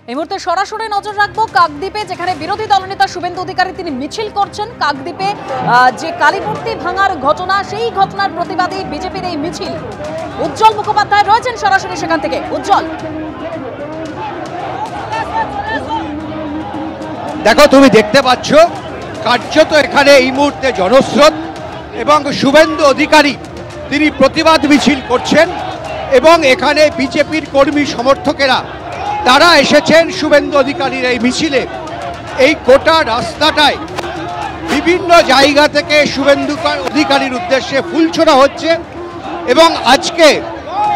এই মুহূর্তে সরাসরি নজর রাখবো কাকদ্বীপে, যেখানে বিরোধী দলনেতা শুভেন্দু অধিকারী তিনি মিছিল করছেন। কাকদ্বীপে যে কালীমূর্তি ভাঙার ঘটনা, সেই ঘটনার প্রতিবাদে বিজেপির এই মিছিল। উজ্জ্বল মুখোপাধ্যায় রয়েছেন সরাসরি সেখান থেকে। উজ্জ্বল, দেখো, তুমি দেখতে পাচ্ছ কার্যত এখানে এই মুহূর্তে জনস্রোত, এবং শুভেন্দু অধিকারী তিনি প্রতিবাদ মিছিল করছেন, এবং এখানে বিজেপির কর্মী সমর্থকেরা তারা এসেছেন শুভেন্দু অধিকারীর এই মিছিলে। এই গোটা রাস্তাটায় বিভিন্ন জায়গা থেকে শুভেন্দু অধিকারীর উদ্দেশ্যে ফুল ছোড়া হচ্ছে, এবং আজকে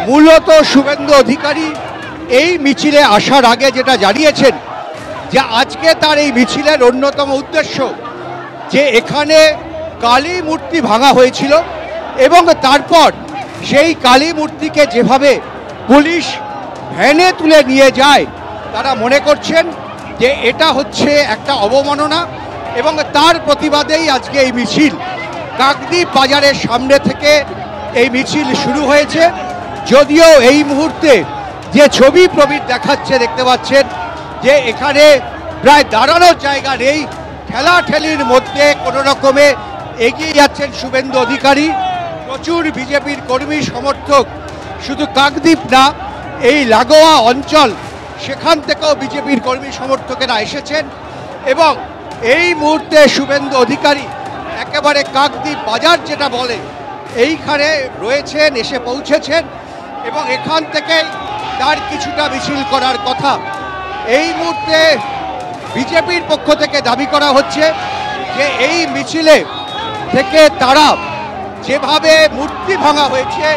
মূলত শুভেন্দু অধিকারী এই মিছিলে আসার আগে যেটা জানিয়েছেন যে আজকে তার এই মিছিলের অন্যতম উদ্দেশ্য যে এখানে কালী মূর্তি ভাঙা হয়েছিল, এবং তারপর সেই কালী মূর্তিকে যেভাবে পুলিশ ভ্যানে তুলে নিয়ে যায়, তারা মনে করছেন যে এটা হচ্ছে একটা অবমাননা, এবং তার প্রতিবাদেই আজকে এই মিছিল। কাকদ্বীপ বাজারের সামনে থেকে এই মিছিল শুরু হয়েছে, যদিও এই মুহূর্তে যে ছবি প্রবীর দেখাচ্ছে, দেখতে পাচ্ছেন যে এখানে প্রায় দাঁড়ানোর জায়গা নেই। ঠেলাঠেলির মধ্যে কোনো রকমে এগিয়ে যাচ্ছেন শুভেন্দু অধিকারী। প্রচুর বিজেপির কর্মী সমর্থক শুধু কাকদ্বীপ না, এই লাগোয়া অঞ্চল সেখান থেকেও বিজেপির কর্মী সমর্থকেরা এসেছেন, এবং এই মুহূর্তে শুভেন্দু অধিকারী একেবারে কাকদ্বীপ বাজার যেটা বলে এইখানে রয়েছেন, এসে পৌঁছেছেন, এবং এখান থেকে তার কিছুটা মিছিল করার কথা। এই মুহূর্তে বিজেপির পক্ষ থেকে দাবি করা হচ্ছে যে এই মিছিলে থেকে তারা যেভাবে মূর্তি ভাঙা হয়েছে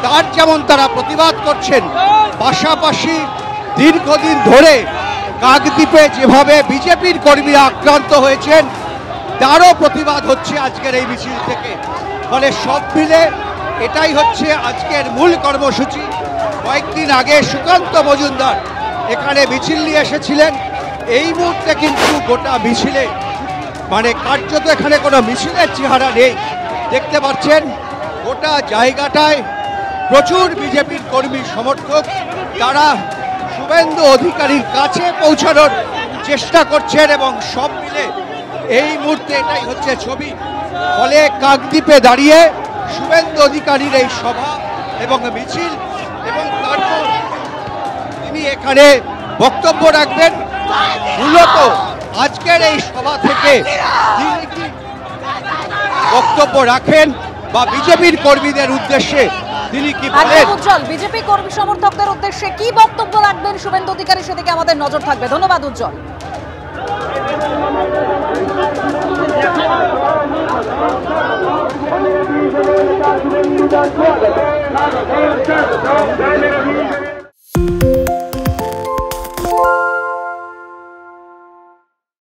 তার যেমন তারা প্রতিবাদ করছেন, পাশাপাশি দীর্ঘদিন ধরে কাকদ্বীপে যেভাবে বিজেপির কর্মীরা আক্রান্ত হয়েছেন তারও প্রতিবাদ হচ্ছে আজকের এই মিছিল থেকে। ফলে সব মিলে এটাই হচ্ছে আজকের মূল কর্মসূচি। কয়েকদিন আগে সুকান্ত মজুমদার এখানে মিছিল নিয়ে এসেছিলেন, এই মুহূর্তে কিন্তু গোটা মিছিলে মানে কার্যত এখানে কোনো মিছিলের চেহারা নেই। দেখতে পাচ্ছেন গোটা জায়গাটায় প্রচুর বিজেপির কর্মী সমর্থক, তারা শুভেন্দু অধিকারীর কাছে পৌঁছানোর চেষ্টা করছেন, এবং সব মিলে এই মুহূর্তে এটাই হচ্ছে ছবি। ফলে কাকদ্বীপে দাঁড়িয়ে শুভেন্দু অধিকারীর এই সভা এবং মিছিল, এবং তারপর তিনি এখানে বক্তব্য রাখবেন। মূলত আজকের এই সভা থেকে তিনি কি বক্তব্য রাখেন বা বিজেপির কর্মীদের উদ্দেশ্যে তিনি কি বলেন? উজ্জ্বল, বিজেপি কর্মী সমর্থকদের উদ্দেশ্যে কি বক্তব্য রাখবেন শুভেন্দু অধিকারী, সেদিকে আমাদের নজর থাকবে। ধন্যবাদ উজ্জ্বল।